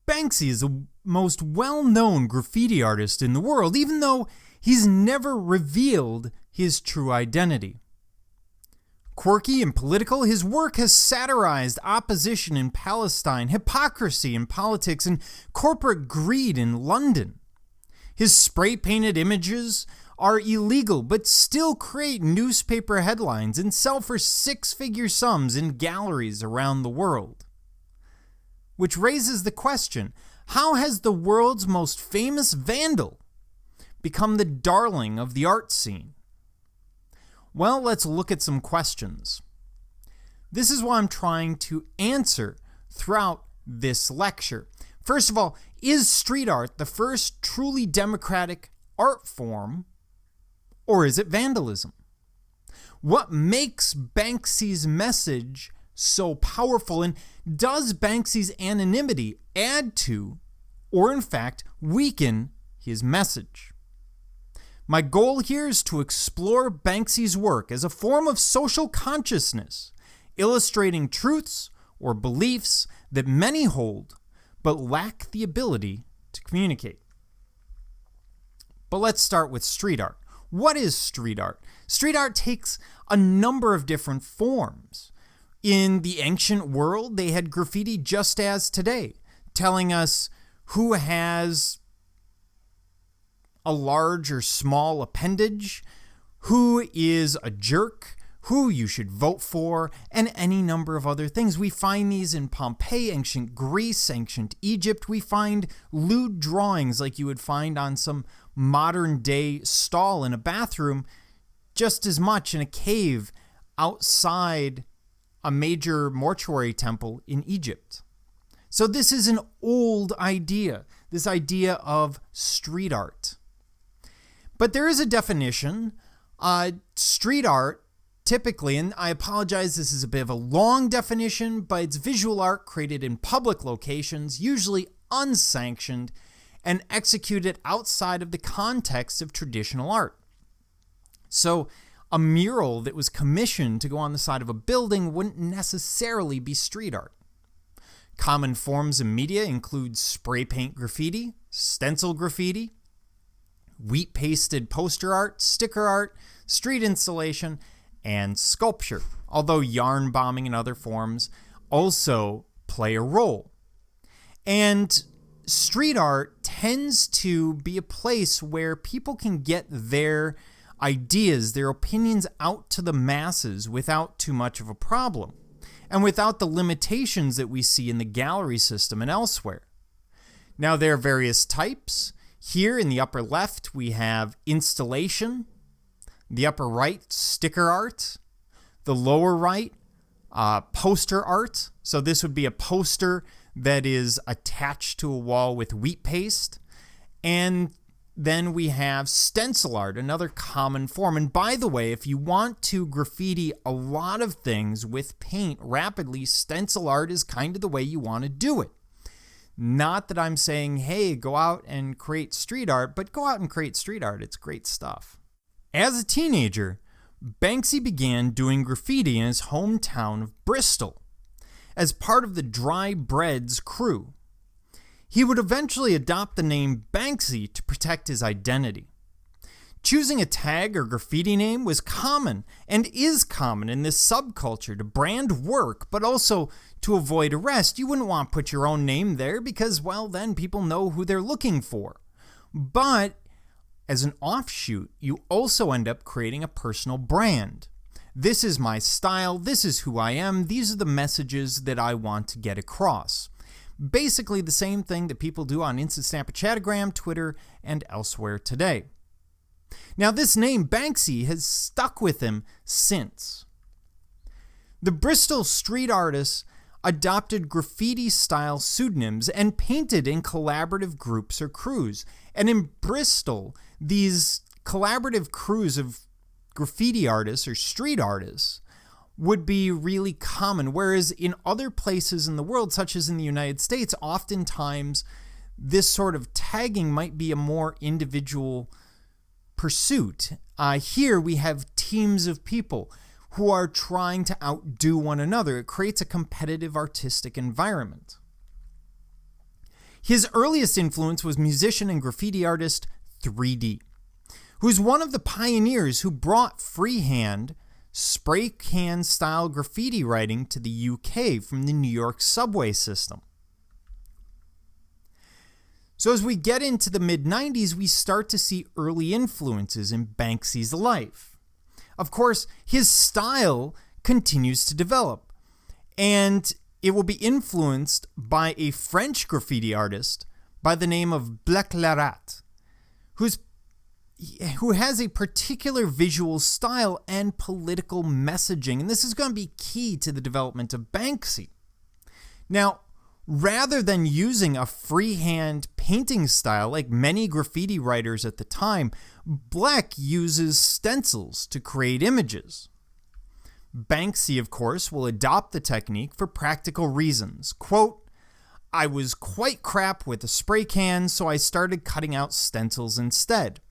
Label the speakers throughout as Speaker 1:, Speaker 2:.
Speaker 1: Banksy is the most well-known graffiti artist in the world, even though he's never revealed his true identity. Quirky and political, his work has satirized opposition in Palestine, hypocrisy in politics, and corporate greed in London. His spray-painted images are illegal, but still create newspaper headlines and sell for six-figure sums in galleries around the world. Which raises the question, how has the world's most famous vandal become the darling of the art scene? Well, let's look at some questions. This is what I'm trying to answer throughout this lecture. First of all, is street art the first truly democratic art form, or is it vandalism? What makes Banksy's message so powerful, and does Banksy's anonymity add to, or in fact weaken, his message? My goal here is to explore Banksy's work as a form of social consciousness, illustrating truths or beliefs that many hold but lack the ability to communicate. But let's start with street art. What is street art? Street art takes a number of different forms. In the ancient world, they had graffiti just as today, telling us who has a large or small appendage, who is a jerk, who you should vote for, and any number of other things. We find these in Pompeii, ancient Greece, ancient Egypt. We find lewd drawings like you would find on some modern day stall in a bathroom, just as much in a cave outside a major mortuary temple in Egypt. So this is an old idea, this idea of street art. But there is a definition. Street art typically, and I apologize, this is a bit of a long definition, but it's visual art created in public locations, usually unsanctioned, and executed outside of the context of traditional art. So a mural that was commissioned to go on the side of a building wouldn't necessarily be street art. Common forms of media include spray paint graffiti, stencil graffiti, wheat-pasted poster art, sticker art, street installation, and sculpture, although yarn bombing and other forms also play a role. And street art tends to be a place where people can get their ideas, their opinions out to the masses without too much of a problem, and without the limitations that we see in the gallery system and elsewhere. Now, there are various types. Here in the upper left, we have installation. The upper right, sticker art. The lower right, poster art. So this would be a poster that is attached to a wall with wheat paste. And then we have stencil art, another common form. And by the way, if you want to graffiti a lot of things with paint rapidly, stencil art is kind of the way you want to do it. Not that I'm saying, hey, go out and create street art, but go out and create street art. It's great stuff. As a teenager, Banksy began doing graffiti in his hometown of Bristol as part of the Dry Breads crew. He would eventually adopt the name Banksy to protect his identity. Choosing a tag or graffiti name was common and is common in this subculture to brand work, but also to avoid arrest. You wouldn't want to put your own name there because, well, then people know who they're looking for. But as an offshoot, you also end up creating a personal brand. This is my style, this is who I am, these are the messages that I want to get across. Basically the same thing that people do on Instant Snap, Chatagram, Twitter, and elsewhere today. Now this name, Banksy, has stuck with him since. The Bristol street artists adopted graffiti-style pseudonyms and painted in collaborative groups or crews. And in Bristol, these collaborative crews of graffiti artists or street artists would be really common, whereas in other places in the world, such as in the United States, oftentimes this sort of tagging might be a more individual pursuit. Here we have teams of people who are trying to outdo one another. It creates a competitive artistic environment. His earliest influence was musician and graffiti artist 3D, who's one of the pioneers who brought freehand, spray can style graffiti writing to the UK from the New York subway system. So as we get into the mid-90s, we start to see early influences in Banksy's life. Of course, his style continues to develop, and it will be influenced by a French graffiti artist by the name of Blek le Rat, who has a particular visual style and political messaging, and this is going to be key to the development of Banksy. Now, rather than using a freehand painting style like many graffiti writers at the time, Blek uses stencils to create images. Banksy, of course, will adopt the technique for practical reasons. Quote, "I was quite crap with a spray can, so I started cutting out stencils instead."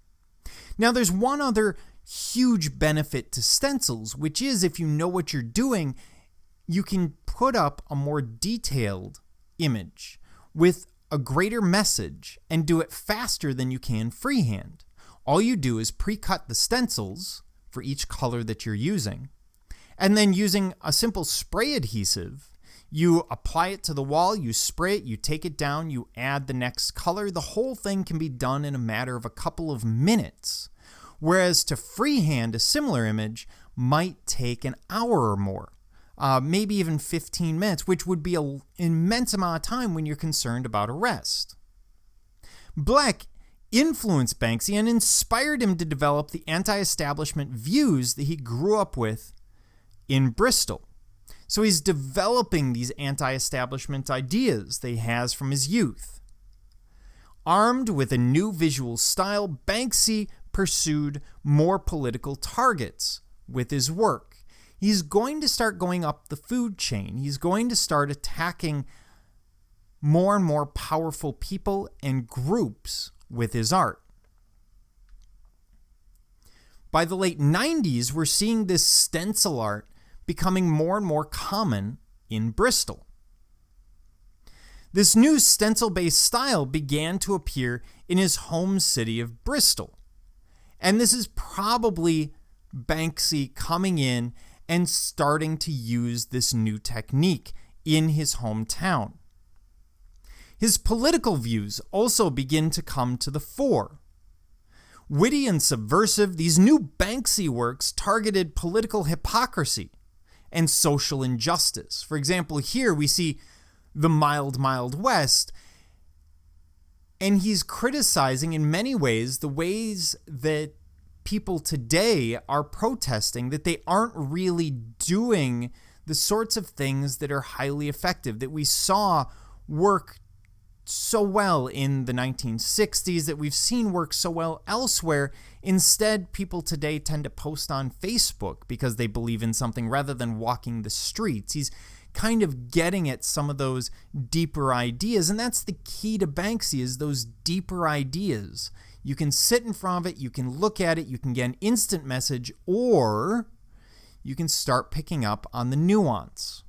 Speaker 1: Now, there's one other huge benefit to stencils, which is if you know what you're doing, you can put up a more detailed image with a greater message and do it faster than you can freehand. All you do is pre-cut the stencils for each color that you're using, and then using a simple spray adhesive, you apply it to the wall, you spray it, you take it down, you add the next color. The whole thing can be done in a matter of a couple of minutes, whereas to freehand a similar image might take an hour or more. Maybe even 15 minutes, which would be an immense amount of time when you're concerned about arrest. Blek influenced Banksy and inspired him to develop the anti-establishment views that he grew up with in Bristol. So he's developing these anti-establishment ideas that he has from his youth. Armed with a new visual style, Banksy pursued more political targets with his work. He's going to start going up the food chain. He's going to start attacking more and more powerful people and groups with his art. By the late 90s, we're seeing this stencil art becoming more and more common in Bristol. This new stencil-based style began to appear in his home city of Bristol. And this is probably Banksy coming in and starting to use this new technique in his hometown. His political views also begin to come to the fore. Witty and subversive, these new Banksy works targeted political hypocrisy and social injustice. For example, here we see the mild, mild West, and he's criticizing in many ways the ways that people today are protesting, that they aren't really doing the sorts of things that are highly effective, that we saw work so well in the 1960s, that we've seen work so well elsewhere. Instead, people today tend to post on Facebook because they believe in something rather than walking the streets. He's kind of getting at some of those deeper ideas, and that's the key to Banksy, is those deeper ideas. You can sit in front of it, you can look at it, you can get an instant message, or you can start picking up on the nuance.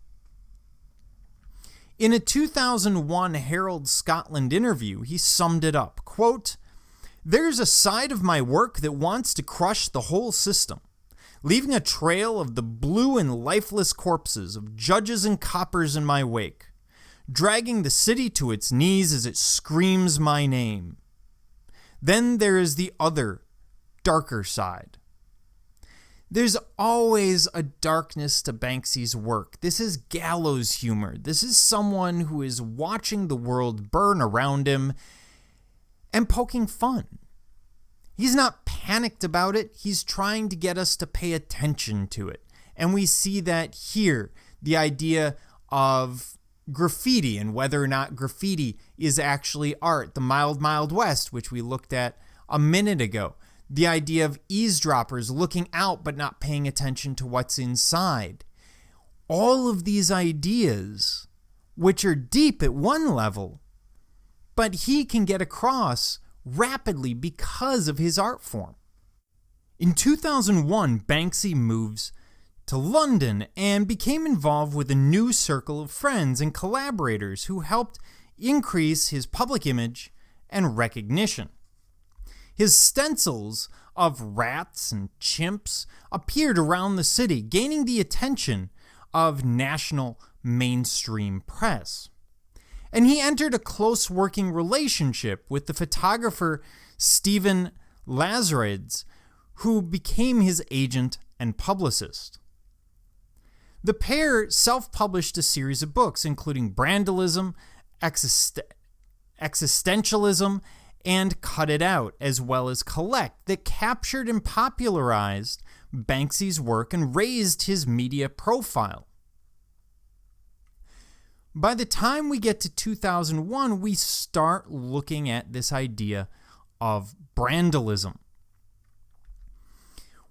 Speaker 1: In a 2001 Herald Scotland interview, he summed it up, quote, "There's a side of my work that wants to crush the whole system, leaving a trail of the blue and lifeless corpses of judges and coppers in my wake, dragging the city to its knees as it screams my name. Then there is the other, darker side." There's always a darkness to Banksy's work. This is gallows humor. This is someone who is watching the world burn around him and poking fun. He's not panicked about it. He's trying to get us to pay attention to it. And we see that here, the idea of graffiti and whether or not graffiti is actually art. The mild, mild West, which we looked at a minute ago. The idea of eavesdroppers looking out but not paying attention to what's inside. All of these ideas, which are deep at one level, but he can get across rapidly because of his art form. In 2001, Banksy moves to London and became involved with a new circle of friends and collaborators who helped increase his public image and recognition. His stencils of rats and chimps appeared around the city, gaining the attention of national mainstream press. And he entered a close working relationship with the photographer Stephen Lazarides, who became his agent and publicist. The pair self-published a series of books, including Vandalism, Existentialism, and Cut It Out, as well as Collect, that captured and popularized Banksy's work and raised his media profile. By the time we get to 2001, we start looking at this idea of vandalism.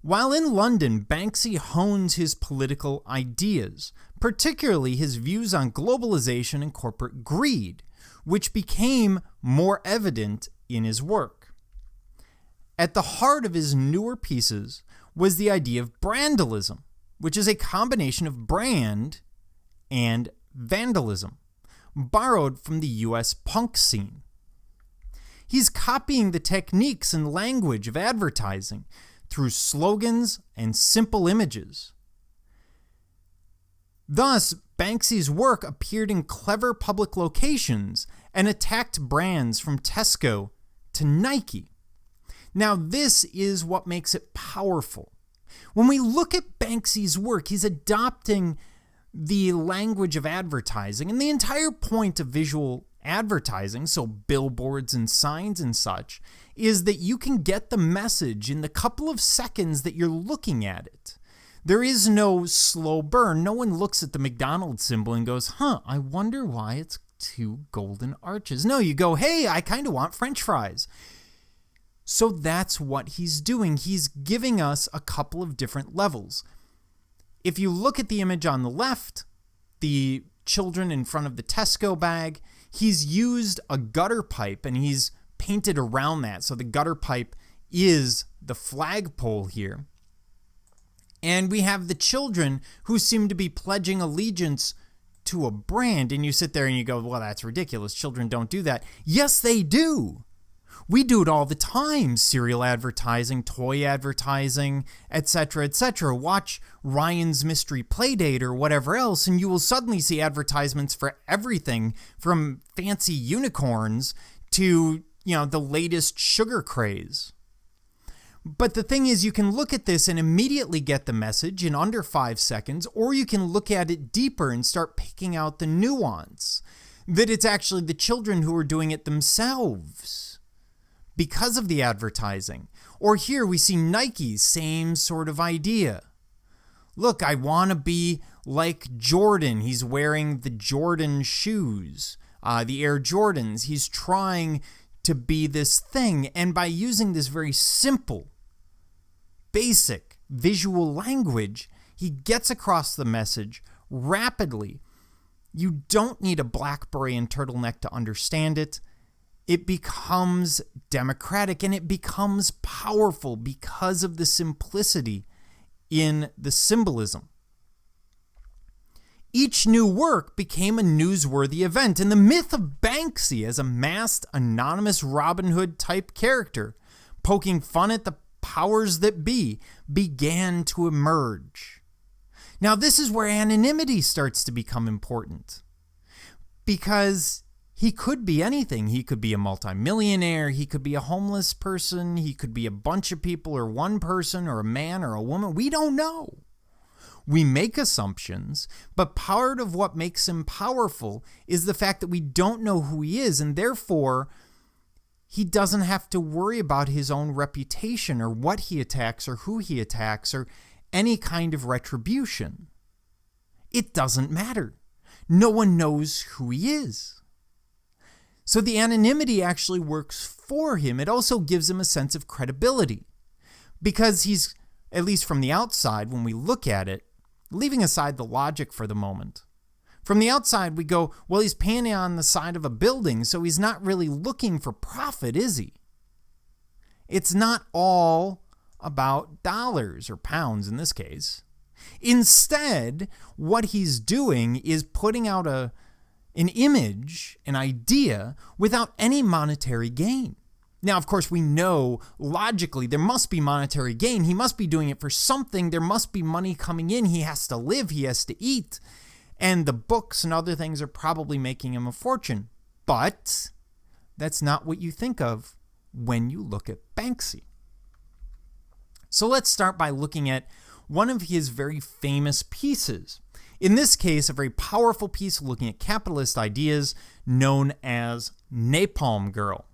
Speaker 1: While in London, Banksy hones his political ideas, particularly his views on globalization and corporate greed, which became more evident in his work. At the heart of his newer pieces was the idea of vandalism, which is a combination of brand and vandalism, borrowed from the US punk scene. He's copying the techniques and language of advertising through slogans and simple images. Thus, Banksy's work appeared in clever public locations and attacked brands from Tesco to Nike. Now, this is what makes it powerful. When we look at Banksy's work, he's adopting the language of advertising, and the entire point of visual advertising, so billboards and signs and such, is that you can get the message in the couple of seconds that you're looking at it. There is no slow burn. No one looks at the McDonald's symbol and goes, I wonder why it's two golden arches. No, you go, hey, I kind of want French fries. So that's what he's doing. He's giving us a couple of different levels. If you look at the image on the left, the children in front of the Tesco bag, he's used a gutter pipe and he's painted around that. So the gutter pipe is the flagpole here. And we have the children who seem to be pledging allegiance to a brand. And you sit there and you go, well, that's ridiculous. Children don't do that. Yes, they do. We do it all the time. Cereal advertising, toy advertising, etc., etc. Watch Ryan's Mystery Playdate or whatever else, and you will suddenly see advertisements for everything from fancy unicorns to, the latest sugar craze. But the thing is, you can look at this and immediately get the message in under 5 seconds, or you can look at it deeper and start picking out the nuance, that it's actually the children who are doing it themselves because of the advertising. Or here we see Nike, same sort of idea. Look, I want to be like Jordan. He's wearing the Jordan shoes, the Air Jordans. He's trying to be this thing. And by using this very simple, basic visual language, he gets across the message rapidly. You don't need a BlackBerry and turtleneck to understand it. It becomes democratic and it becomes powerful because of the simplicity in the symbolism. Each new work became a newsworthy event, and the myth of Banksy as a masked, anonymous Robin Hood type character, poking fun at the powers that be, began to emerge. Now, this is where anonymity starts to become important, because he could be anything. He could be a multimillionaire. He could be a homeless person. He could be a bunch of people or one person or a man or a woman. We don't know. We make assumptions, but part of what makes him powerful is the fact that we don't know who he is, and therefore he doesn't have to worry about his own reputation or what he attacks or who he attacks or any kind of retribution. It doesn't matter. No one knows who he is. So the anonymity actually works for him. It also gives him a sense of credibility because he's, at least from the outside, when we look at it, leaving aside the logic for the moment, from the outside we go, well, he's painting on the side of a building, so he's not really looking for profit, is he? It's not all about dollars or pounds in this case. Instead, what he's doing is putting out a an image, an idea, without any monetary gain. Now, of course, we know logically there must be monetary gain. He must be doing it for something. There must be money coming in. He has to live. He has to eat. And the books and other things are probably making him a fortune. But that's not what you think of when you look at Banksy. So let's start by looking at one of his very famous pieces. In this case, a very powerful piece looking at capitalist ideas known as Napalm Girl.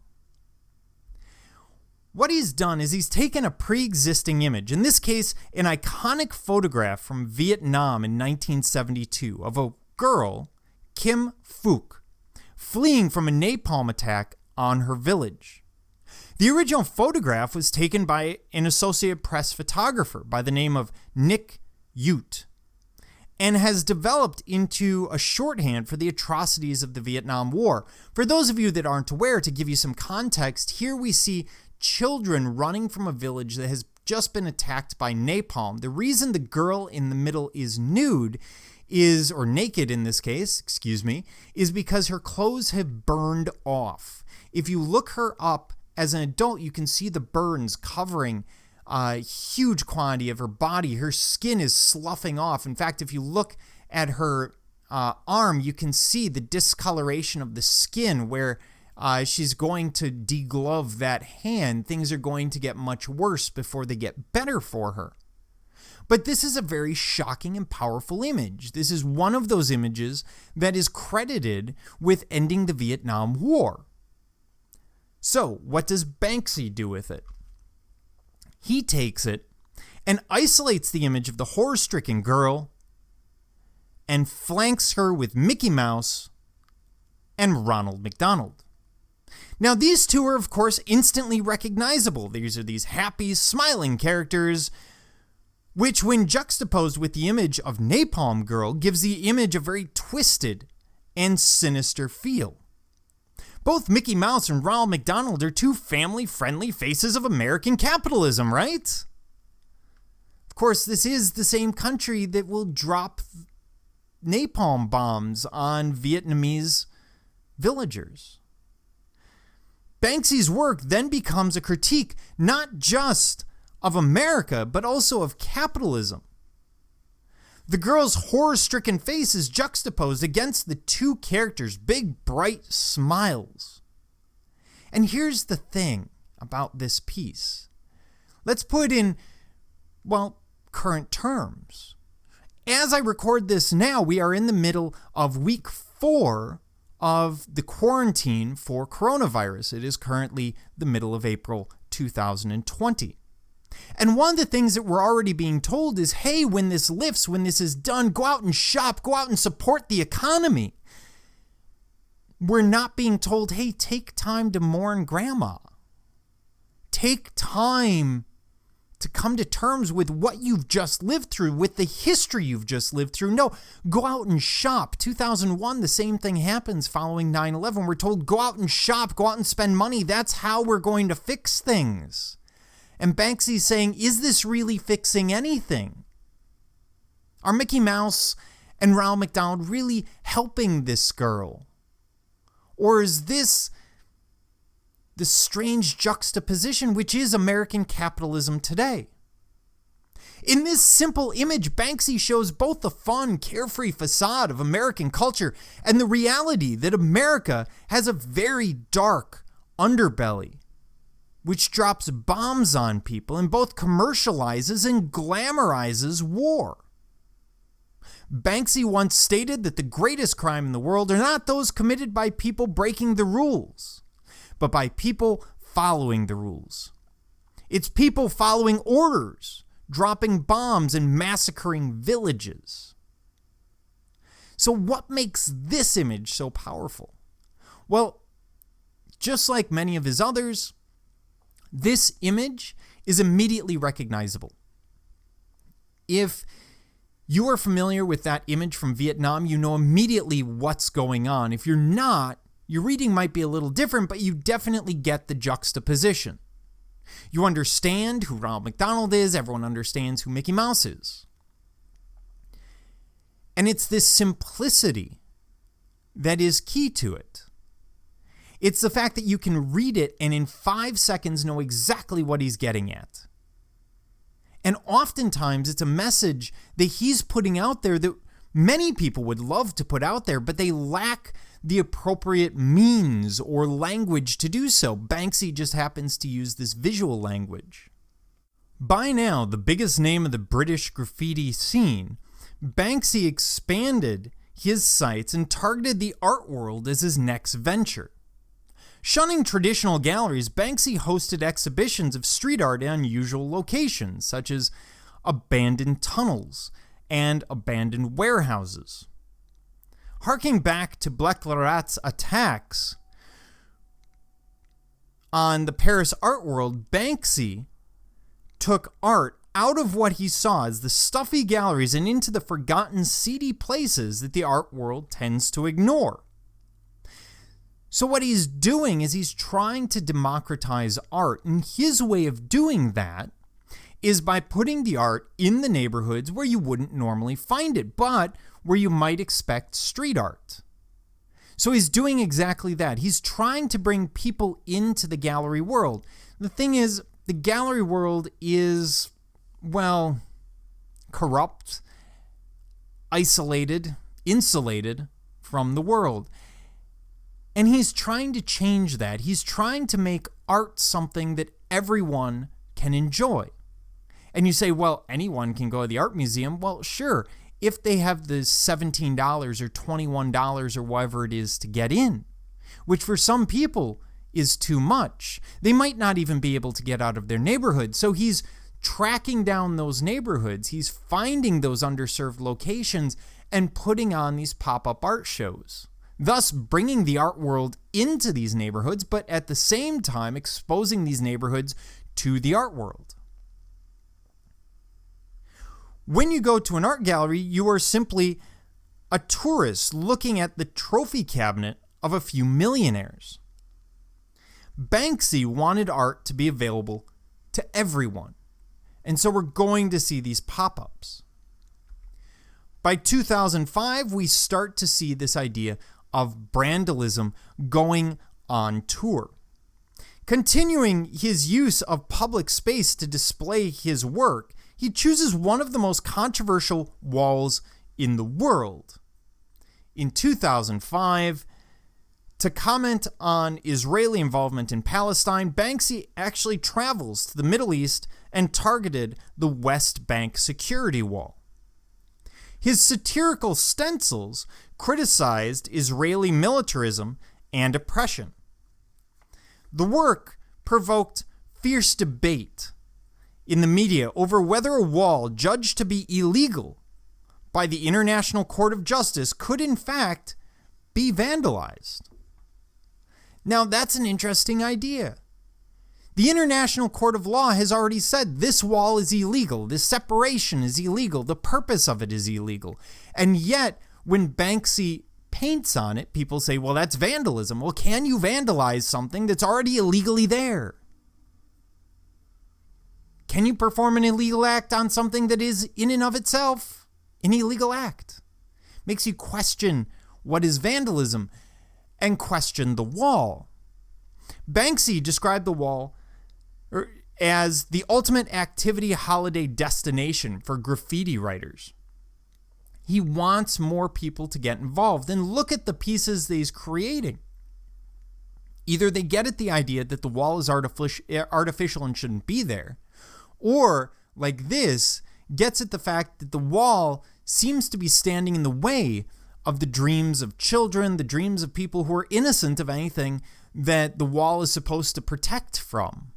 Speaker 1: What he's done is he's taken a pre-existing image, in this case, an iconic photograph from Vietnam in 1972 of a girl, Kim Phuc, fleeing from a napalm attack on her village. The original photograph was taken by an Associated Press photographer by the name of Nick Ute, and has developed into a shorthand for the atrocities of the Vietnam War. For those of you that aren't aware, to give you some context, here we see children running from a village that has just been attacked by napalm. The reason the girl in the middle is nude or naked in this case, is because her clothes have burned off. If you look her up as an adult, you can see the burns covering a huge quantity of her body. Her skin is sloughing off. In fact, if you look at her arm, you can see the discoloration of the skin where she's going to deglove that hand. Things are going to get much worse before they get better for her. But this is a very shocking and powerful image. This is one of those images that is credited with ending the Vietnam War. So, what does Banksy do with it? He takes it and isolates the image of the horror-stricken girl and flanks her with Mickey Mouse and Ronald McDonald. Now, these two are, of course, instantly recognizable. These are these happy, smiling characters, which, when juxtaposed with the image of Napalm Girl, gives the image a very twisted and sinister feel. Both Mickey Mouse and Ronald McDonald are two family-friendly faces of American capitalism, right? Of course, this is the same country that will drop napalm bombs on Vietnamese villagers. Banksy's work then becomes a critique not just of America, but also of capitalism. The girl's horror-stricken face is juxtaposed against the two characters' big, bright smiles. And here's the thing about this piece. Let's put it in, current terms. As I record this now, we are in the middle of week 4 of the quarantine for coronavirus. It is currently the middle of April 2020. And one of the things that we're already being told is, hey, when this lifts, when this is done, go out and shop, go out and support the economy. We're not being told, hey, take time to mourn grandma. Take time to come to terms with what you've just lived through, with the history you've just lived through. No, go out and shop. 2001, the same thing happens following 9/11. We're told, go out and shop, go out and spend money. That's how we're going to fix things. And Banksy's saying, is this really fixing anything? Are Mickey Mouse and Ronald McDonald really helping this girl? Or is this the strange juxtaposition which is American capitalism today? In this simple image, Banksy shows both the fun, carefree facade of American culture and the reality that America has a very dark underbelly, which drops bombs on people and both commercializes and glamorizes war. Banksy once stated that the greatest crime in the world are not those committed by people breaking the rules, but by people following the rules. It's people following orders, dropping bombs and massacring villages. So what makes this image so powerful? Well, just like many of his others, this image is immediately recognizable. If you are familiar with that image from Vietnam, you know immediately what's going on. If you're not, your reading might be a little different, but you definitely get the juxtaposition. You understand who Ronald McDonald is, everyone understands who Mickey Mouse is. And it's this simplicity that is key to it. It's the fact that you can read it and in 5 seconds know exactly what he's getting at. And oftentimes it's a message that he's putting out there that many people would love to put out there, but they lack the appropriate means or language to do so. Banksy just happens to use this visual language. By now, the biggest name of the British graffiti scene, Banksy expanded his sights and targeted the art world as his next venture. Shunning traditional galleries, Banksy hosted exhibitions of street art in unusual locations, such as abandoned tunnels and abandoned warehouses. Harking back to Blek le Rat's attacks on the Paris art world, Banksy took art out of what he saw as the stuffy galleries and into the forgotten, seedy places that the art world tends to ignore. So what he's doing is he's trying to democratize art, and his way of doing that is by putting the art in the neighborhoods where you wouldn't normally find it, but where you might expect street art. So he's doing exactly that. He's trying to bring people into the gallery world. The thing is, the gallery world is, well, corrupt, isolated, insulated from the world. And he's trying to change that. He's trying to make art something that everyone can enjoy. And you say, well, anyone can go to the art museum. Well, sure, if they have the $17 or $21 or whatever it is to get in, which for some people is too much. They might not even be able to get out of their neighborhood. So he's tracking down those neighborhoods. He's finding those underserved locations and putting on these pop-up art shows, thus bringing the art world into these neighborhoods, but at the same time exposing these neighborhoods to the art world. When you go to an art gallery, you are simply a tourist looking at the trophy cabinet of a few millionaires. Banksy wanted art to be available to everyone, and so we're going to see these pop-ups. By 2005, we start to see this idea of vandalism going on tour. Continuing his use of public space to display his work, he chooses one of the most controversial walls in the world. In 2005, to comment on Israeli involvement in Palestine, Banksy actually travels to the Middle East and targeted the West Bank security wall. His satirical stencils criticized Israeli militarism and oppression. The work provoked fierce debate in the media over whether a wall judged to be illegal by the International Court of Justice could in fact be vandalized. Now that's an interesting idea. The International Court of Law has already said this wall is illegal, this separation is illegal, the purpose of it is illegal. And yet, when Banksy paints on it, people say, well, that's vandalism. Well, can you vandalize something that's already illegally there? Can you perform an illegal act on something that is in and of itself an illegal act? Makes you question what is vandalism and question the wall. Banksy described the wall as the ultimate activity holiday destination for graffiti writers. He wants more people to get involved and look at the pieces that he's creating. Either they get at the idea that the wall is artificial and shouldn't be there, or, like this, gets at the fact that the wall seems to be standing in the way of the dreams of children, the dreams of people who are innocent of anything that the wall is supposed to protect from.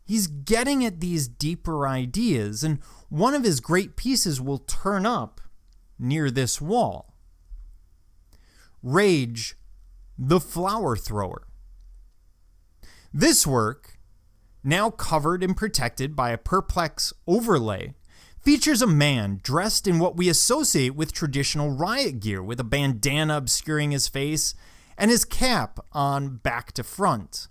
Speaker 1: He's getting at these deeper ideas, and one of his great pieces will turn up near this wall. Rage, the Flower Thrower. This work, now covered and protected by a perplex overlay, features a man dressed in what we associate with traditional riot gear, with a bandana obscuring his face and his cap on back to front.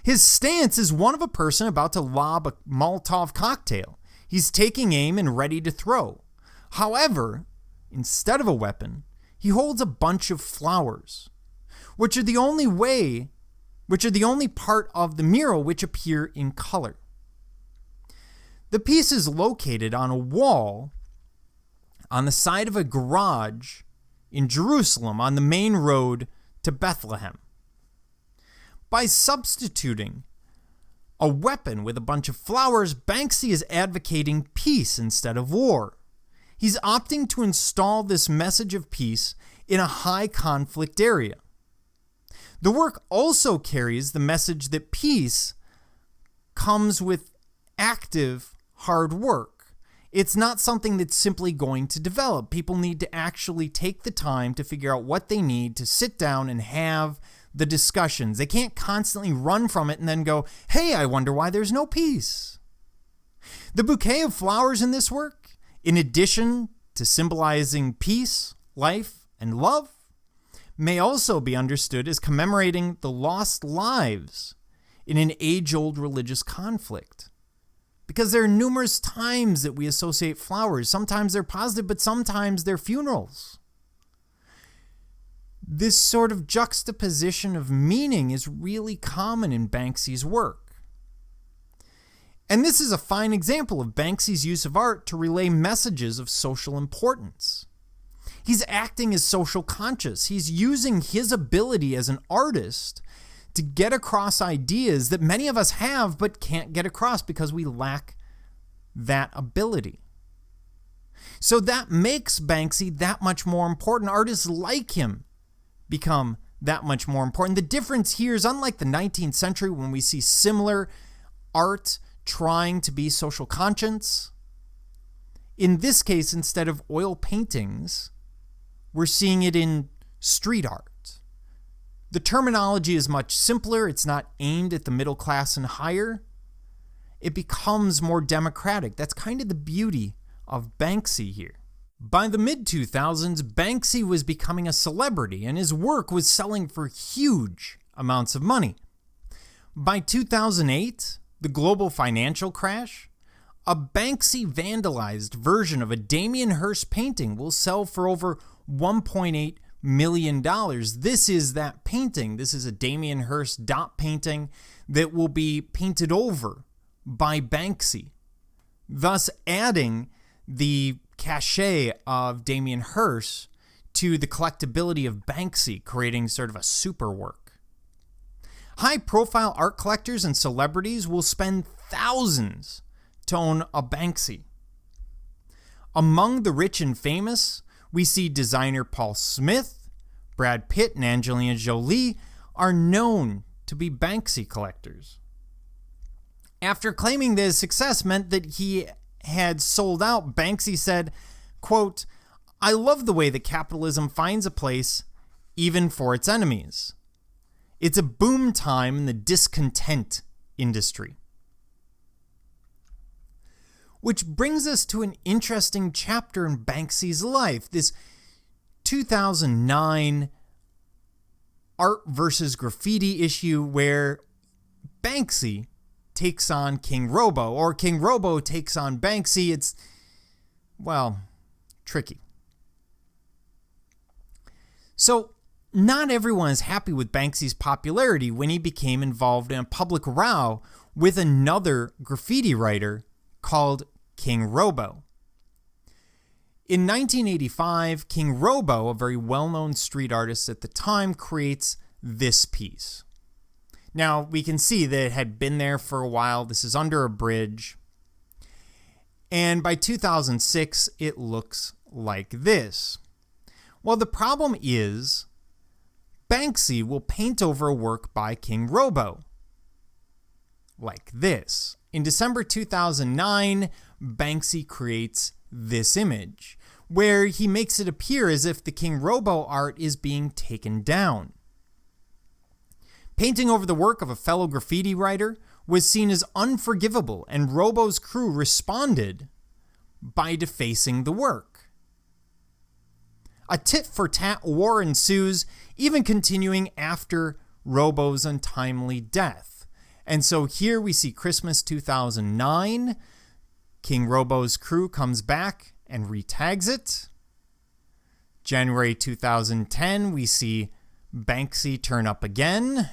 Speaker 1: His stance is one of a person about to lob a Molotov cocktail. He's taking aim and ready to throw. However, instead of a weapon, he holds a bunch of flowers, which are the only part of the mural which appear in color. The piece is located on a wall on the side of a garage in Jerusalem on the main road to Bethlehem. By substituting a weapon with a bunch of flowers, Banksy is advocating peace instead of war. He's opting to install this message of peace in a high conflict area. The work also carries the message that peace comes with active, hard work. It's not something that's simply going to develop. People need to actually take the time to figure out what they need to sit down and have the discussions. They can't constantly run from it and then go, hey, I wonder why there's no peace. The bouquet of flowers in this work, in addition to symbolizing peace, life, and love, may also be understood as commemorating the lost lives in an age-old religious conflict. Because there are numerous times that we associate flowers. Sometimes they're positive, but sometimes they're funerals. This sort of juxtaposition of meaning is really common in Banksy's work. And this is a fine example of Banksy's use of art to relay messages of social importance. He's acting as social conscious. He's using his ability as an artist to get across ideas that many of us have but can't get across because we lack that ability. So that makes Banksy that much more important. Artists like him become that much more important. The difference here is, unlike the 19th century when we see similar art trying to be social conscious, in this case, instead of oil paintings, we're seeing it in street art. The terminology is much simpler. It's not aimed at the middle class and higher. It becomes more democratic. That's kind of the beauty of Banksy here. By the mid-2000s, Banksy was becoming a celebrity, and his work was selling for huge amounts of money. By 2008, the global financial crash, a Banksy vandalized version of a Damien Hirst painting will sell for over $1.8 million. This is that painting. This is a Damien Hirst dot painting that will be painted over by Banksy, thus adding the cachet of Damien Hirst to the collectability of Banksy, creating sort of a super work. High-profile art collectors and celebrities will spend thousands to own a Banksy. Among the rich and famous, we see designer Paul Smith, Brad Pitt, and Angelina Jolie are known to be Banksy collectors. After claiming that his success meant that he had sold out, Banksy said, quote, "I love the way that capitalism finds a place even for its enemies. It's a boom time in the discontent industry." Which brings us to an interesting chapter in Banksy's life, this 2009 art versus graffiti issue where Banksy takes on King Robbo, or King Robbo takes on Banksy. It's, well, tricky. So, not everyone is happy with Banksy's popularity when he became involved in a public row with another graffiti writer called King Robbo. In 1985, King Robbo, a very well-known street artist at the time, creates this piece. Now, we can see that it had been there for a while. This is under a bridge. And by 2006, it looks like this. Well, the problem is, Banksy will paint over a work by King Robbo, like this. In December 2009, Banksy creates this image, where he makes it appear as if the King Robbo art is being taken down. Painting over the work of a fellow graffiti writer was seen as unforgivable, and Robbo's crew responded by defacing the work. A tit-for-tat war ensues, even continuing after Robbo's untimely death. And so here we see Christmas 2009. King Robbo's crew comes back and retags it. January 2010, we see Banksy turn up again.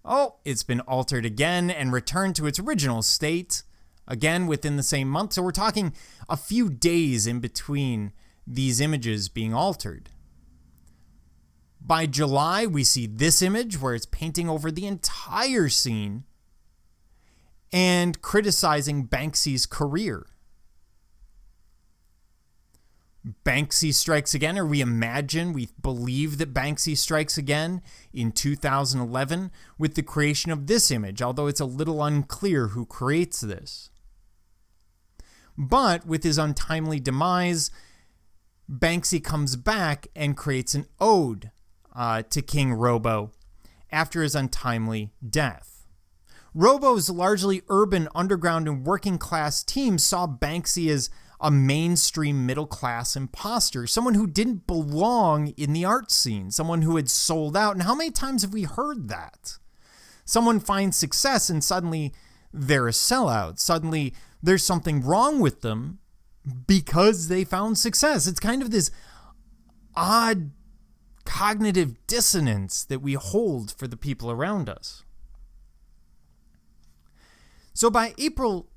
Speaker 1: Oh, it's been altered again and returned to its original state, again within the same month. So we're talking a few days in between these images being altered. By July, we see this image where it's painting over the entire scene and criticizing Banksy's career. Banksy strikes again, or we believe that Banksy strikes again in 2011 with the creation of this image, although it's a little unclear who creates this. But with his untimely demise, Banksy comes back and creates an ode to King Robbo after his untimely death. Robbo's largely urban, underground, and working class team saw Banksy as a mainstream middle-class imposter, someone who didn't belong in the art scene, someone who had sold out. And how many times have we heard that? Someone finds success and suddenly they're a sellout. Suddenly there's something wrong with them because they found success. It's kind of this odd cognitive dissonance that we hold for the people around us. So by April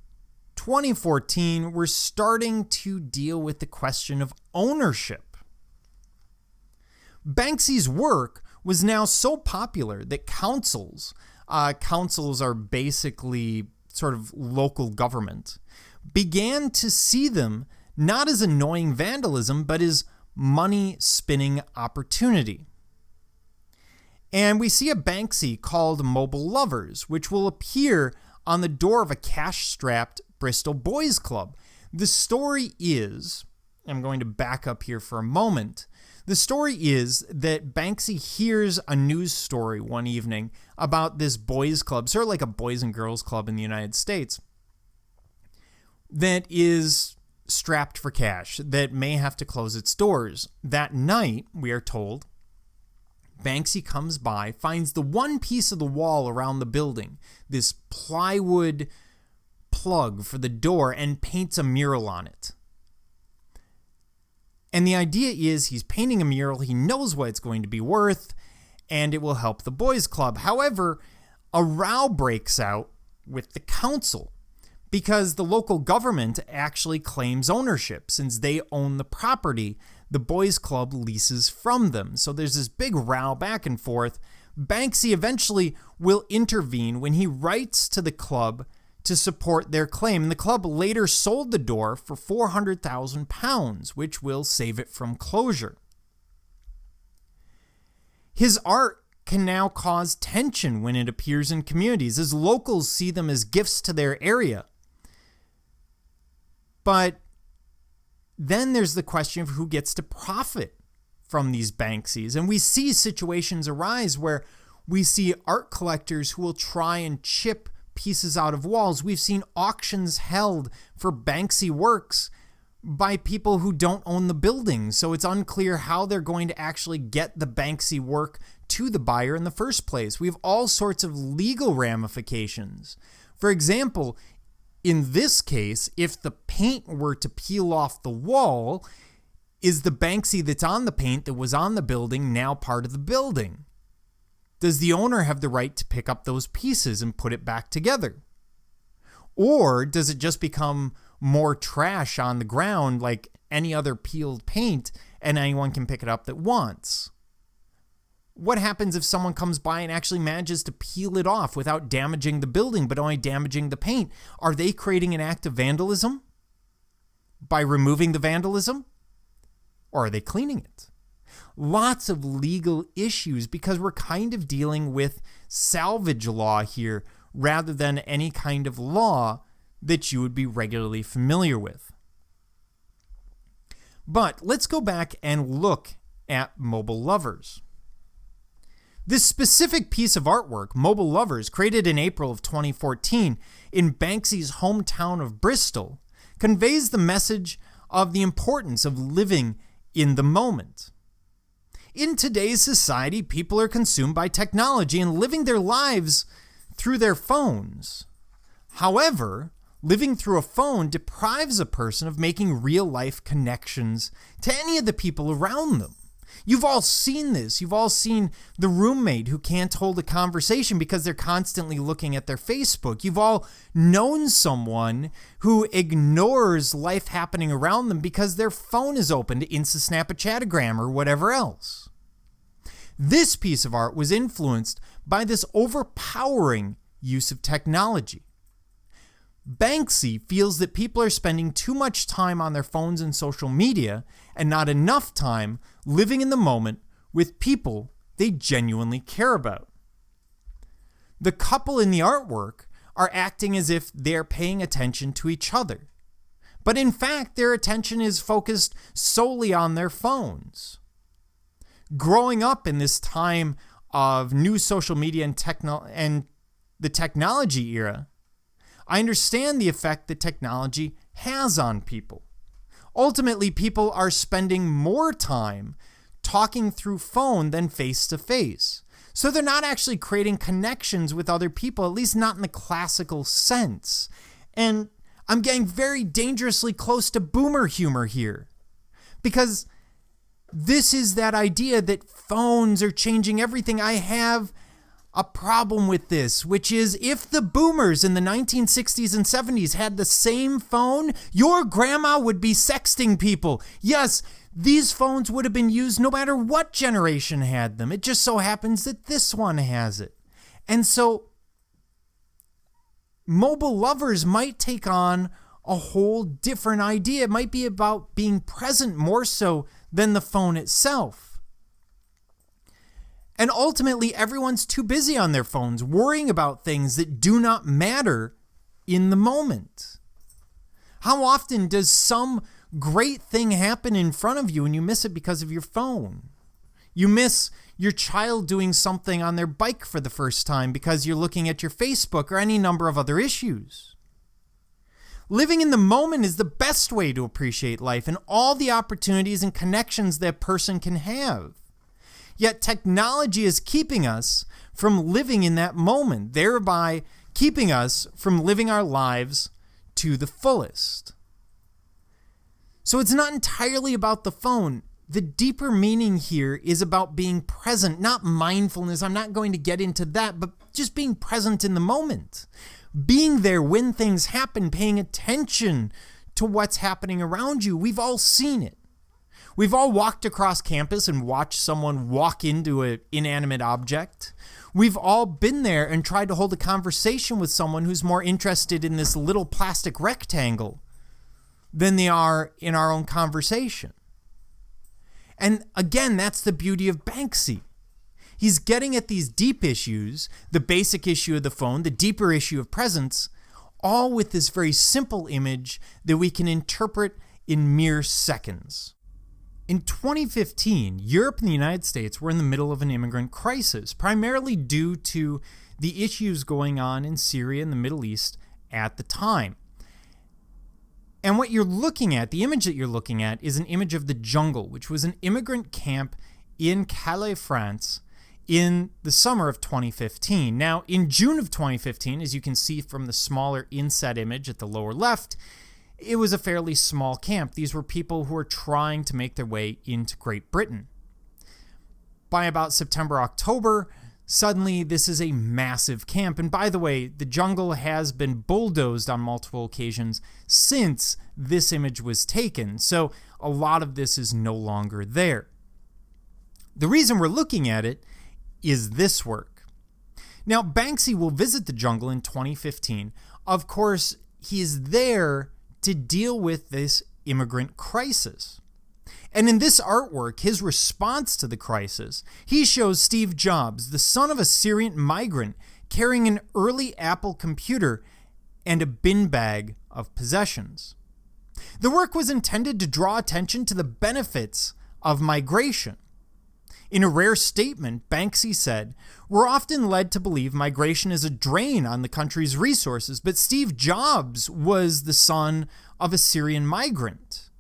Speaker 1: 2014, we're starting to deal with the question of ownership. Banksy's work was now so popular that councils are basically sort of local government, began to see them not as annoying vandalism, but as money-spinning opportunity. And we see a Banksy called Mobile Lovers, which will appear on the door of a cash-strapped Bristol Boys Club. The story is, I'm going to back up here for a moment. The story is that Banksy hears a news story one evening about this boys club, sort of like a boys and girls club in the United States, that is strapped for cash, that may have to close its doors. That night, we are told, Banksy comes by, finds the one piece of the wall around the building, this plywood plug for the door, and paints a mural on it. And the idea is he's painting a mural, he knows what it's going to be worth, and it will help the boys club. However, a row breaks out with the council because the local government actually claims ownership. Since they own the property, the boys club leases from them. So there's this big row back and forth. Banksy eventually will intervene when he writes to the club to support their claim. And the club later sold the door for £400,000, which will save it from closure. His art can now cause tension when it appears in communities, as locals see them as gifts to their area. But then there's the question of who gets to profit from these Banksies. And we see situations arise where we see art collectors who will try and chip pieces out of walls. We've seen auctions held for Banksy works by people who don't own the building. So it's unclear how they're going to actually get the Banksy work to the buyer in the first place. We have all sorts of legal ramifications. For example, in this case, if the paint were to peel off the wall, is the Banksy that's on the paint that was on the building now part of the building? Does the owner have the right to pick up those pieces and put it back together? Or does it just become more trash on the ground like any other peeled paint and anyone can pick it up that wants? What happens if someone comes by and actually manages to peel it off without damaging the building, but only damaging the paint? Are they creating an act of vandalism by removing the vandalism? Or are they cleaning it? Lots of legal issues because we're kind of dealing with salvage law here rather than any kind of law that you would be regularly familiar with. But let's go back and look at Mobile Lovers. This specific piece of artwork, Mobile Lovers, created in April of 2014 in Banksy's hometown of Bristol, conveys the message of the importance of living in the moment. In today's society, people are consumed by technology and living their lives through their phones. However, living through a phone deprives a person of making real-life connections to any of the people around them. You've all seen this. You've all seen the roommate who can't hold a conversation because they're constantly looking at their Facebook. You've all known someone who ignores life happening around them because their phone is open to Insta-Snap a Chatagram or whatever else. This piece of art was influenced by this overpowering use of technology. Banksy feels that people are spending too much time on their phones and social media and not enough time living in the moment with people they genuinely care about. The couple in the artwork are acting as if they're paying attention to each other, but in fact their attention is focused solely on their phones. Growing up in this time of new social media and the technology era, I understand the effect that technology has on people. Ultimately, people are spending more time talking through phone than face-to-face. So they're not actually creating connections with other people, at least not in the classical sense. And I'm getting very dangerously close to boomer humor here, because this is that idea that phones are changing everything. I have a problem with this, which is if the boomers in the 1960s and 70s had the same phone, your grandma would be sexting people. Yes, these phones would have been used no matter what generation had them. It just so happens that this one has it. And so mobile lovers might take on a whole different idea. It might be about being present more so than the phone itself. And ultimately, everyone's too busy on their phones worrying about things that do not matter in the moment. How often does some great thing happen in front of you and you miss it because of your phone? You miss your child doing something on their bike for the first time because you're looking at your Facebook or any number of other issues. Living in the moment is the best way to appreciate life and all the opportunities and connections that a person can have. Yet technology is keeping us from living in that moment, thereby keeping us from living our lives to the fullest. So it's not entirely about the phone. The deeper meaning here is about being present, not mindfulness. I'm not going to get into that, but just being present in the moment. Being there when things happen, paying attention to what's happening around you. We've all seen it. We've all walked across campus and watched someone walk into an inanimate object. We've all been there and tried to hold a conversation with someone who's more interested in this little plastic rectangle than they are in our own conversation. And again, that's the beauty of Banksy. He's getting at these deep issues, the basic issue of the phone, the deeper issue of presence, all with this very simple image that we can interpret in mere seconds. In 2015, Europe and the United States were in the middle of an immigrant crisis, primarily due to the issues going on in Syria and the Middle East at the time. And what you're looking at, the image that you're looking at, is an image of the Jungle, which was an immigrant camp in Calais, France, in the summer of 2015. Now, in June of 2015, as you can see from the smaller inset image at the lower left, it was a fairly small camp. These were people who were trying to make their way into Great Britain. By about September, October, suddenly this is a massive camp. And by the way, the Jungle has been bulldozed on multiple occasions since this image was taken. So a lot of this is no longer there. The reason we're looking at it is this work. Now, Banksy will visit the Jungle in 2015. Of course, he is there to deal with this immigrant crisis. And in this artwork, his response to the crisis, he shows Steve Jobs, the son of a Syrian migrant, carrying an early Apple computer and a bin bag of possessions. The work was intended to draw attention to the benefits of migration. In a rare statement, Banksy said, "We're often led to believe migration is a drain on the country's resources, but Steve Jobs was the son of a Syrian migrant."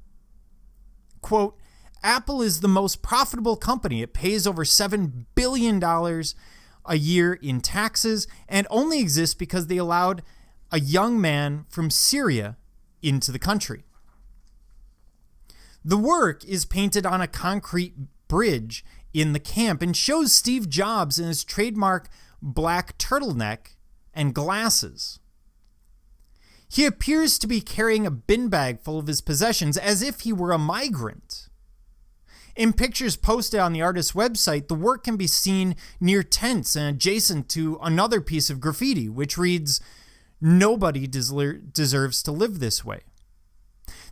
Speaker 1: Quote, "Apple is the most profitable company. It pays over $7 billion a year in taxes and only exists because they allowed a young man from Syria into the country. The work is painted on a concrete bridge in the camp and shows Steve Jobs in his trademark black turtleneck and glasses. He appears to be carrying a bin bag full of his possessions as if he were a migrant. In pictures posted on the artist's website, the work can be seen near tents and adjacent to another piece of graffiti, which reads, "Nobody deserves to live this way."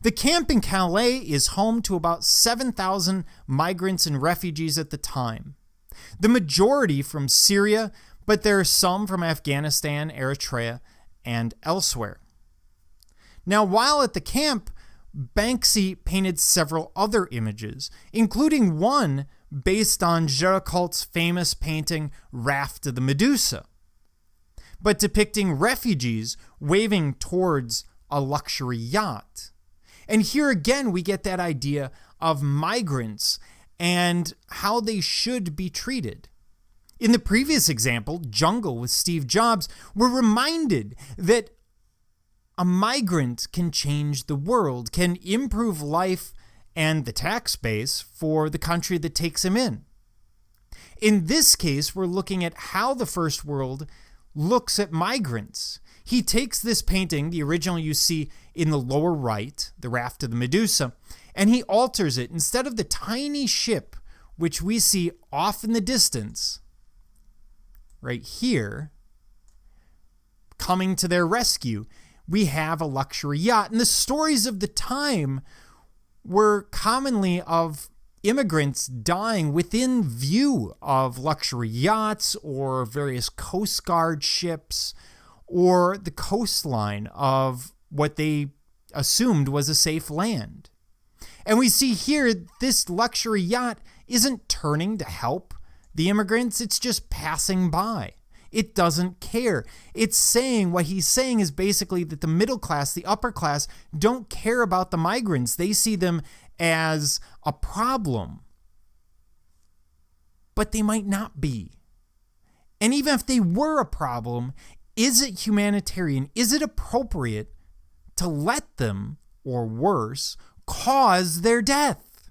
Speaker 1: The camp in Calais is home to about 7,000 migrants and refugees at the time. The majority from Syria, but there are some from Afghanistan, Eritrea, and elsewhere. Now, while at the camp, Banksy painted several other images, including one based on Géricault's famous painting Raft of the Medusa, but depicting refugees waving towards a luxury yacht. And here again, we get that idea of migrants and how they should be treated. In the previous example, Jungle with Steve Jobs, we're reminded that a migrant can change the world, can improve life and the tax base for the country that takes him in. In this case, we're looking at how the first world looks at migrants. He takes this painting, the original you see in the lower right, the Raft of the Medusa, and he alters it. Instead of the tiny ship, which we see off in the distance, right here, coming to their rescue, we have a luxury yacht. And the stories of the time were commonly of immigrants dying within view of luxury yachts or various Coast Guard ships or the coastline of what they assumed was a safe land. And we see here this luxury yacht isn't turning to help the immigrants, it's just passing by. It doesn't care. It's saying, what he's saying is basically that the middle class, the upper class, don't care about the migrants. They see them as a problem. But they might not be. And even if they were a problem, is it humanitarian? Is it appropriate to let them, or worse, cause their death?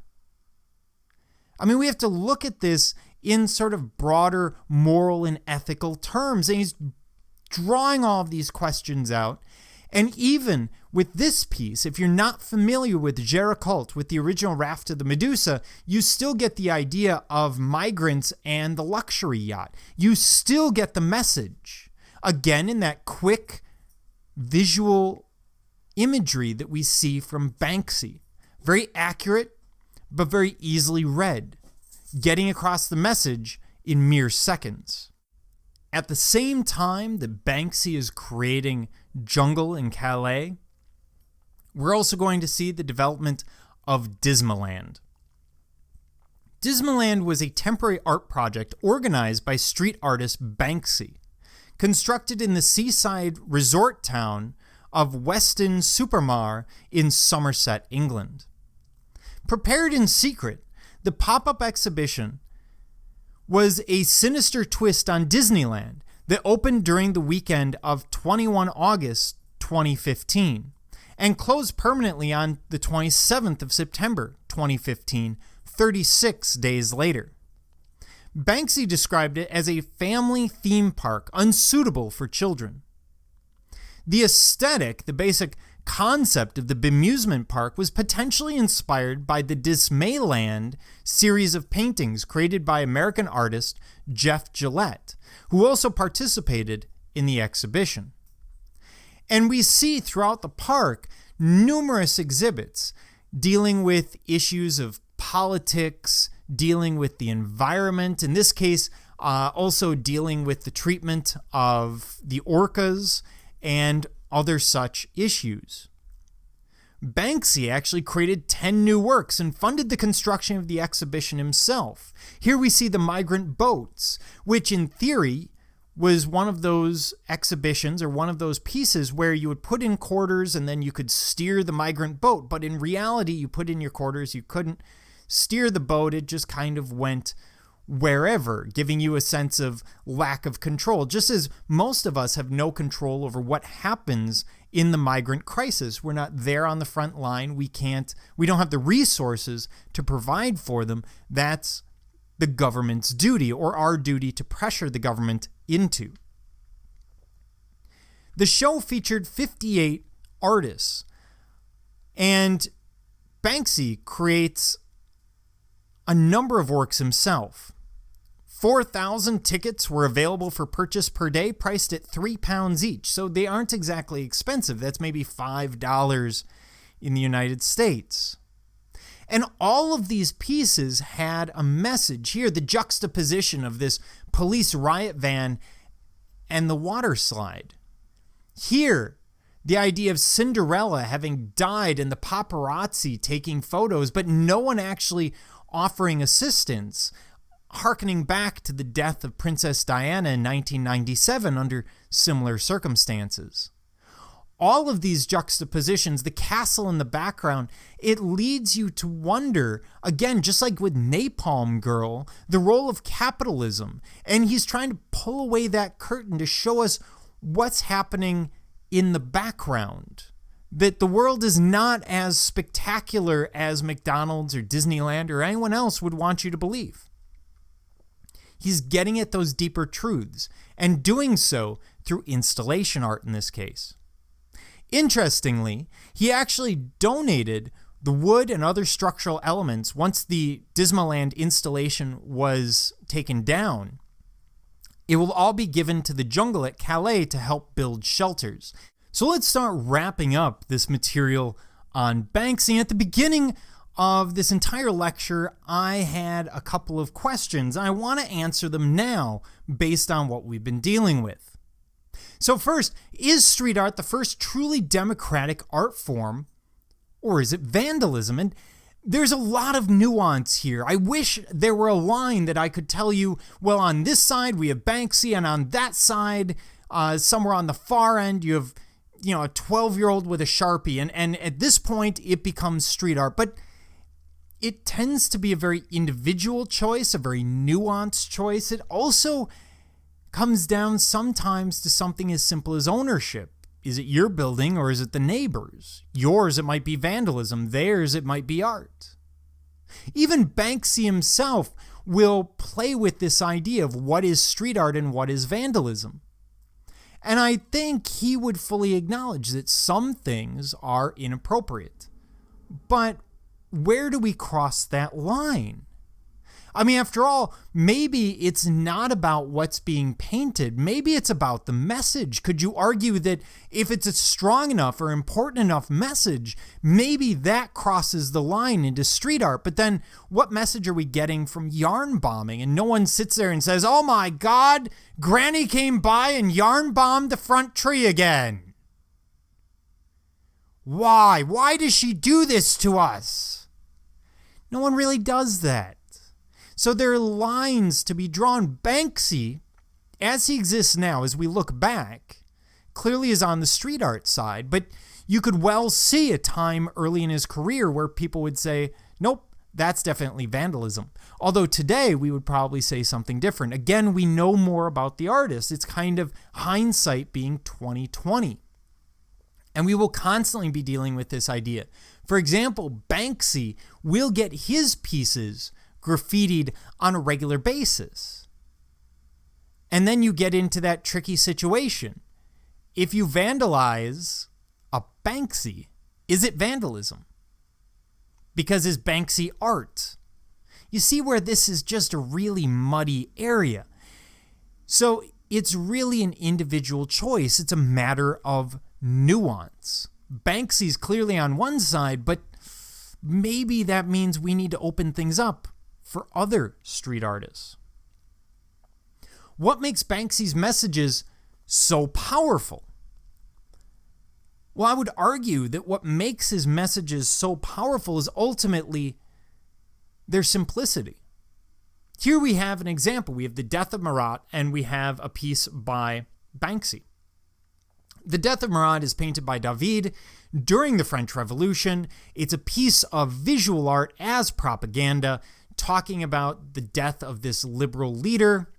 Speaker 1: I mean, we have to look at this in sort of broader moral and ethical terms. And he's drawing all of these questions out. And even with this piece, if you're not familiar with Géricault, with the original Raft of the Medusa, you still get the idea of migrants and the luxury yacht. You still get the message. Again, in that quick visual imagery that we see from Banksy. Very accurate, but very easily read, getting across the message in mere seconds. At the same time that Banksy is creating Jungle in Calais, we're also going to see the development of Dismayland. Dismayland was a temporary art project organized by street artist Banksy, constructed in the seaside resort town of Weston-super-Mare in Somerset, England. Prepared in secret, the pop-up exhibition was a sinister twist on Disneyland that opened during the weekend of 21 August 2015 and closed permanently on the 27th of September 2015, 36 days later. Banksy described it as a family theme park unsuitable for children. The aesthetic, the basic concept of the bemusement park, was potentially inspired by the Dismayland series of paintings created by American artist Jeff Gillette, who also participated in the exhibition. And we see throughout the park numerous exhibits dealing with issues of politics, dealing with the environment, in this case, also dealing with the treatment of the orcas and other such issues. Banksy actually created 10 new works and funded the construction of the exhibition himself. Here we see the migrant boats, which in theory was one of those exhibitions or one of those pieces where you would put in quarters and then you could steer the migrant boat. But in reality, you put in your quarters, you couldn't steer the boat. It just kind of went wherever, giving you a sense of lack of control, just as most of us have no control over what happens in the migrant crisis. We're not there on the front line. We don't have the resources to provide for them. That's the government's duty, or our duty to pressure the government into. The show featured 58 artists, and Banksy creates a number of works himself. 4,000 tickets were available for purchase per day, priced at £3 each. So they aren't exactly expensive. That's maybe $5 in the United States. And all of these pieces had a message. Here, the juxtaposition of this police riot van and the water slide. Here, the idea of Cinderella having died and the paparazzi taking photos, but no one actually offering assistance, harkening back to the death of Princess Diana in 1997 under similar circumstances. All of these juxtapositions, the castle in the background, it leads you to wonder, again, just like with Napalm Girl, the role of capitalism. And he's trying to pull away that curtain to show us what's happening in the background. That the world is not as spectacular as McDonald's or Disneyland or anyone else would want you to believe. He's getting at those deeper truths, and doing so through installation art in this case. Interestingly, he actually donated the wood and other structural elements once the Dismayland installation was taken down. It will all be given to the jungle at Calais to help build shelters. So let's start wrapping up this material on Banksy. At the beginning of this entire lecture, I had a couple of questions. I want to answer them now based on what we've been dealing with. So first, is street art the first truly democratic art form, or is it vandalism? And there's a lot of nuance here. I wish there were a line that I could tell you, well, on this side we have Banksy, and on that side, somewhere on the far end, you have a 12-year-old with a Sharpie, and at this point it becomes street art. But it tends to be a very individual choice, a very nuanced choice. It also comes down sometimes to something as simple as ownership. Is it your building or is it the neighbor's? Yours, it might be vandalism. Theirs, it might be art. Even Banksy himself will play with this idea of what is street art and what is vandalism. And I think he would fully acknowledge that some things are inappropriate. But where do we cross that line? I mean, after all, maybe it's not about what's being painted. Maybe it's about the message. Could you argue that if it's a strong enough or important enough message, maybe that crosses the line into street art? But then what message are we getting from yarn bombing? And no one sits there and says, oh my God, Granny came by and yarn bombed the front tree again. Why? Why does she do this to us? No one really does that. So there are lines to be drawn. Banksy, as he exists now, as we look back, clearly is on the street art side, but you could well see a time early in his career where people would say, nope, that's definitely vandalism. Although today we would probably say something different. Again, we know more about the artist. It's kind of hindsight being 20/20. And we will constantly be dealing with this idea. For example, Banksy will get his pieces graffitied on a regular basis. And then you get into that tricky situation. If you vandalize a Banksy, is it vandalism? Because is Banksy art? You see where this is just a really muddy area. So it's really an individual choice. It's a matter of nuance. Banksy's clearly on one side, but maybe that means we need to open things up for other street artists. What makes Banksy's messages so powerful? Well, I would argue that what makes his messages so powerful is ultimately their simplicity. Here we have an example. We have the death of Marat, and we have a piece by Banksy. The Death of Marat is painted by David during the French Revolution. It's a piece of visual art as propaganda talking about the death of this liberal leader,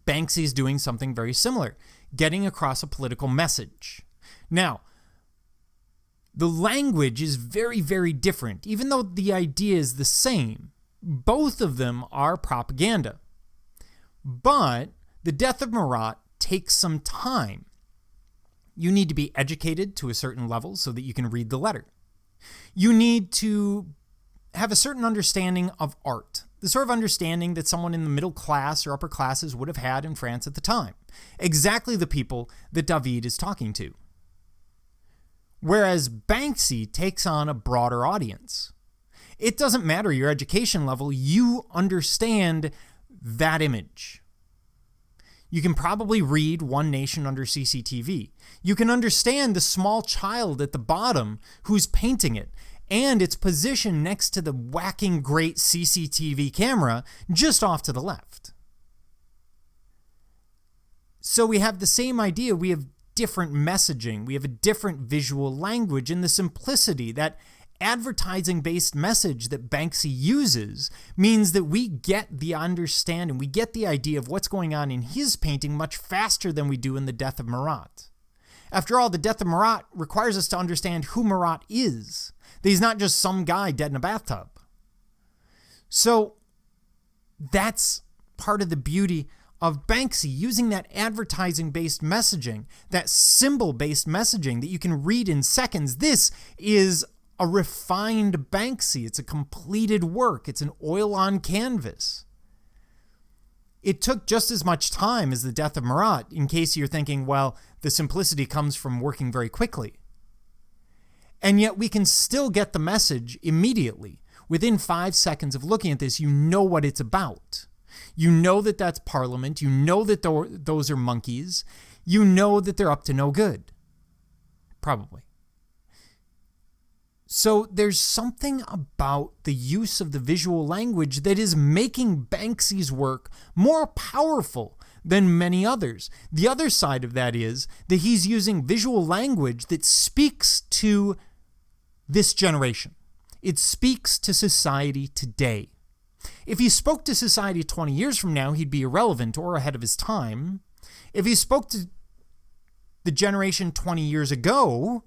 Speaker 1: Banksy's doing something very similar, getting across a political message. Now, the language is very, very different. Even though the idea is the same, both of them are propaganda. But the death of Marat takes some time. You need to be educated to a certain level so that you can read the letter. You need to have a certain understanding of art, the sort of understanding that someone in the middle class or upper classes would have had in France at the time. Exactly the people that David is talking to. Whereas Banksy takes on a broader audience. It doesn't matter your education level, you understand that image. You can probably read One Nation Under CCTV. You can understand the small child at the bottom who's painting it and its position next to the whacking great CCTV camera just off to the left. So we have the same idea. We have different messaging. We have a different visual language, and the simplicity, that advertising-based message that Banksy uses, means that we get the understanding, we get the idea of what's going on in his painting much faster than we do in the death of Marat. After all, the death of Marat requires us to understand who Marat is, that he's not just some guy dead in a bathtub. So that's part of the beauty of Banksy, using that advertising-based messaging, that symbol-based messaging that you can read in seconds. This is a refined Banksy. It's a completed work. It's an oil on canvas. It took just as much time as the death of Marat, in case you're thinking, well, the simplicity comes from working very quickly. And yet we can still get the message immediately. Within 5 seconds of looking at this, you know what it's about. You know that that's Parliament. You know that those are monkeys. You know that they're up to no good. Probably. So there's something about the use of the visual language that is making Banksy's work more powerful than many others. The other side of that is that he's using visual language that speaks to this generation. It speaks to society today. If he spoke to society 20 years from now, he'd be irrelevant or ahead of his time. If he spoke to the generation 20 years ago,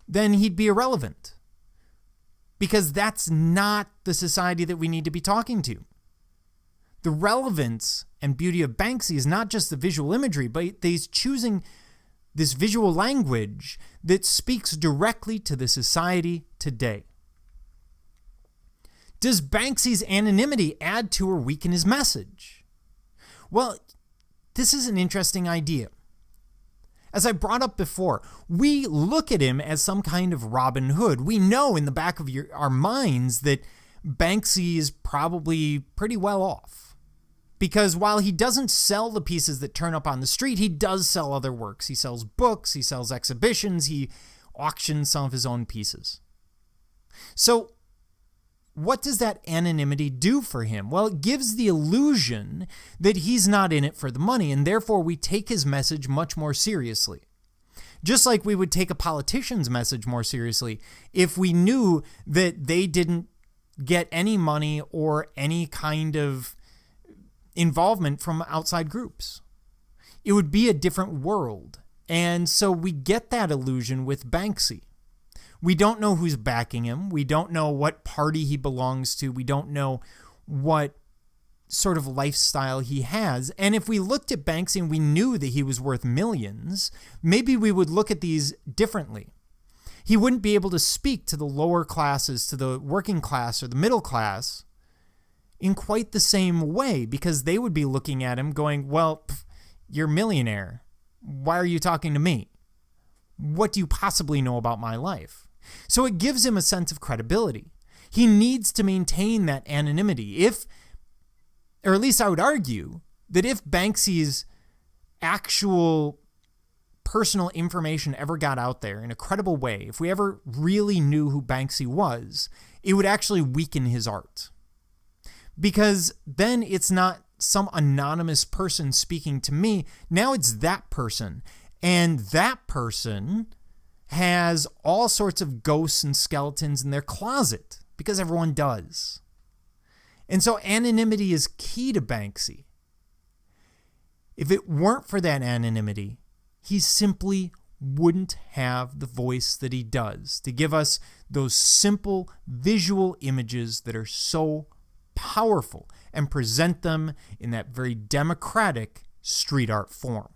Speaker 1: then he'd be irrelevant. Because that's not the society that we need to be talking to. The relevance and beauty of Banksy is not just the visual imagery, but he's choosing this visual language that speaks directly to the society today. Does Banksy's anonymity add to or weaken his message? Well, this is an interesting idea. As I brought up before, we look at him as some kind of Robin Hood. We know in the back of our minds that Banksy is probably pretty well off. Because while he doesn't sell the pieces that turn up on the street, he does sell other works. He sells books, he sells exhibitions, he auctions some of his own pieces. So what does that anonymity do for him? Well, it gives the illusion that he's not in it for the money, and therefore we take his message much more seriously. Just like we would take a politician's message more seriously if we knew that they didn't get any money or any kind of involvement from outside groups. It would be a different world. And so we get that illusion with Banksy. We don't know who's backing him. We don't know what party he belongs to. We don't know what sort of lifestyle he has. And if we looked at Banksy and we knew that he was worth millions, maybe we would look at these differently. He wouldn't be able to speak to the lower classes, to the working class or the middle class in quite the same way, because they would be looking at him going, well, you're a millionaire. Why are you talking to me? What do you possibly know about my life? So it gives him a sense of credibility. He needs to maintain that anonymity. Or at least I would argue that if Banksy's actual personal information ever got out there in a credible way, if we ever really knew who Banksy was, it would actually weaken his art. Because then it's not some anonymous person speaking to me. Now it's that person. And that person has all sorts of ghosts and skeletons in their closet, because everyone does. And so anonymity is key to Banksy. If it weren't for that anonymity, he simply wouldn't have the voice that he does to give us those simple visual images that are so powerful and present them in that very democratic street art form.